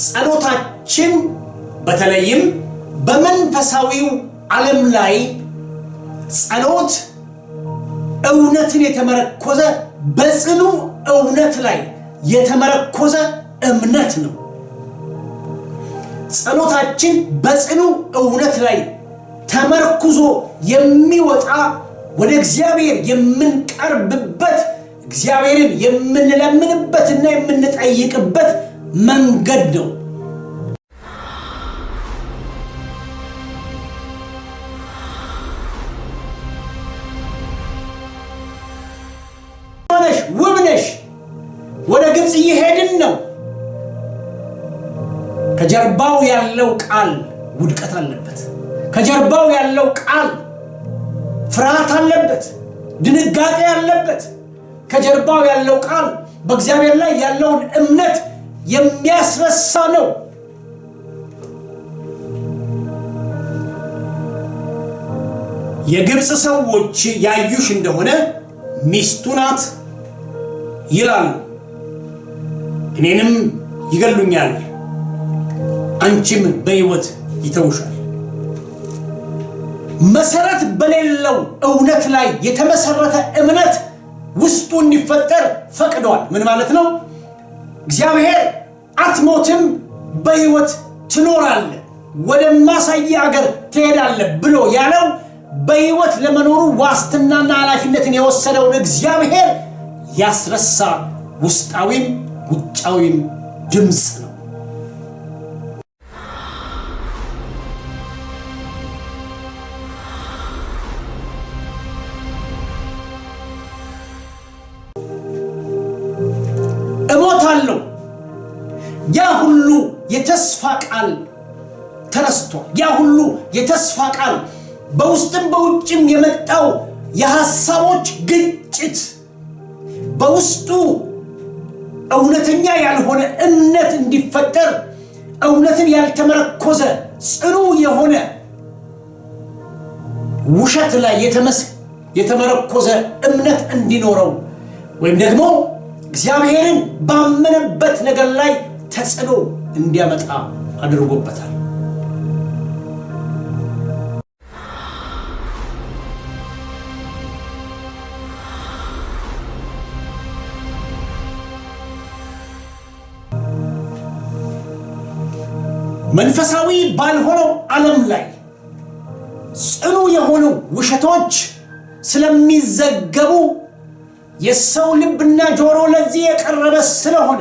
ጸሎታችን በተለይም በመንፈሳዊው ዓለም ላይ ጸሎት እውነትን የተመረኮዘ በጽኑ እውነት ላይ የተመረኮዘ እምነት ነው። ጸሎታችን በጽኑ እውነት ላይ ተመርኩዞ የሚወጣ ወደ እግዚአብሔር የምንቀርብበት እግዚአብሔርን የምንለምንበትና የምንጠይቅበት መንገድ ነው። ውብነሽ ወደ ግብጽ እየሄድን ነው። ከጀርባው ያለው ቃል ውድቀት አለበት። ከጀርባው ያለው ቃል ፍርሃት አለበት፣ ድንጋጤ አለበት። ከጀርባው ያለው ቃል በእግዚአብሔር ላይ ያለውን እምነት የሚያስረሳ ነው። የግብጽ ሰዎች ያዩሽ እንደሆነ ሚስቱ ናት ይላሉ። እኔንም ይገሉኛል፣ አንቺም በሕይወት ይተውሻል። መሰረት በሌለው እውነት ላይ የተመሰረተ እምነት ውስጡ እንዲፈጠር ፈቅዷል። ምን ማለት ነው? እግዚአብሔር አትሞትም፣ በሕይወት ትኖራለህ፣ ወደ ማሳየ ሀገር ትሄዳለህ ብሎ ያለው በሕይወት ለመኖሩ ዋስትናና ኃላፊነትን የወሰደውን እግዚአብሔር ያስረሳ ውስጣዊም ውጫዊም ድምፅ ነው። እሞታለሁ፣ ያ ሁሉ የተስፋ ቃል ተረስቷል። ያ ሁሉ የተስፋ ቃል በውስጥም በውጭም የመጣው የሐሳቦች ግጭት በውስጡ እውነተኛ ያልሆነ እምነት እንዲፈጠር፣ እውነትን ያልተመረኮዘ ጽኑ የሆነ ውሸት ላይ የተመረኮዘ እምነት እንዲኖረው ወይም ደግሞ እግዚአብሔርን ባመነበት ነገር ላይ ተጽዕኖ እንዲያመጣ አድርጎበታል። መንፈሳዊ ባልሆነው ዓለም ላይ ጽኑ የሆኑ ውሸቶች ስለሚዘገቡ የሰው ልብና ጆሮ ለዚህ የቀረበ ስለሆነ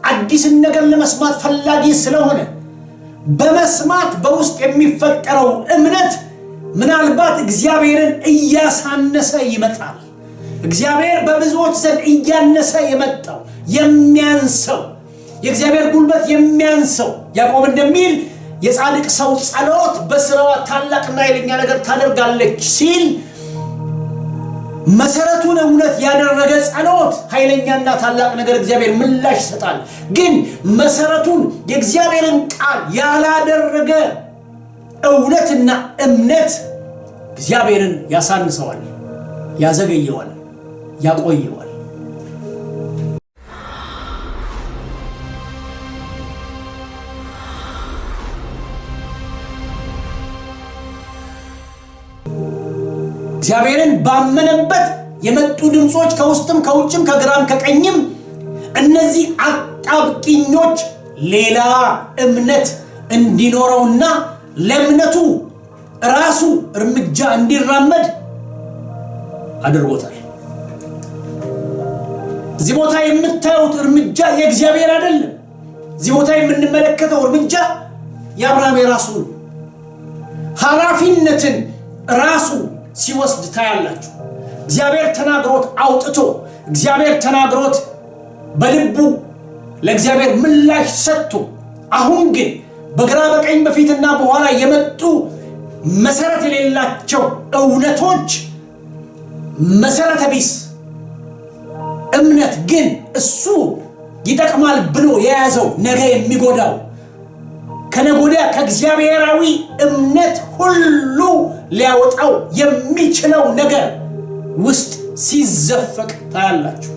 አዲስን ነገር ለመስማት ፈላጊ ስለሆነ በመስማት በውስጥ የሚፈጠረው እምነት ምናልባት እግዚአብሔርን እያሳነሰ ይመጣል። እግዚአብሔር በብዙዎች ዘንድ እያነሰ የመጣው የሚያንሰው የእግዚአብሔር ጉልበት የሚያንሰው ያዕቆብ እንደሚል የጻድቅ ሰው ጸሎት በስራዋ ታላቅና ኃይለኛ ነገር ታደርጋለች ሲል መሰረቱን እውነት ያደረገ ጸሎት ኃይለኛና ታላቅ ነገር እግዚአብሔር ምላሽ ይሰጣል። ግን መሰረቱን የእግዚአብሔርን ቃል ያላደረገ እውነትና እምነት እግዚአብሔርን ያሳንሰዋል፣ ያዘገየዋል፣ ያቆየዋል። እግዚአብሔርን ባመነበት የመጡ ድምጾች ከውስጥም ከውጭም ከግራም ከቀኝም እነዚህ አጣብቂኞች ሌላ እምነት እንዲኖረውና ለእምነቱ ራሱ እርምጃ እንዲራመድ አድርጎታል። እዚህ ቦታ የምታዩት እርምጃ የእግዚአብሔር አይደለም። እዚህ ቦታ የምንመለከተው እርምጃ የአብርሃም የራሱ ነው። ኃላፊነትን ራሱ ሲወስድ ታያላችሁ። እግዚአብሔር ተናግሮት አውጥቶ እግዚአብሔር ተናግሮት በልቡ ለእግዚአብሔር ምላሽ ሰጥቶ አሁን ግን በግራ በቀኝ በፊትና በኋላ የመጡ መሰረት የሌላቸው እውነቶች መሰረተ ቢስ እምነት ግን እሱ ይጠቅማል ብሎ የያዘው ነገ የሚጎዳው ከነጎዳ ከእግዚአብሔራዊ እምነት ሁሉ ሊያወጣው የሚችለው ነገር ውስጥ ሲዘፈቅ ታያላችሁ።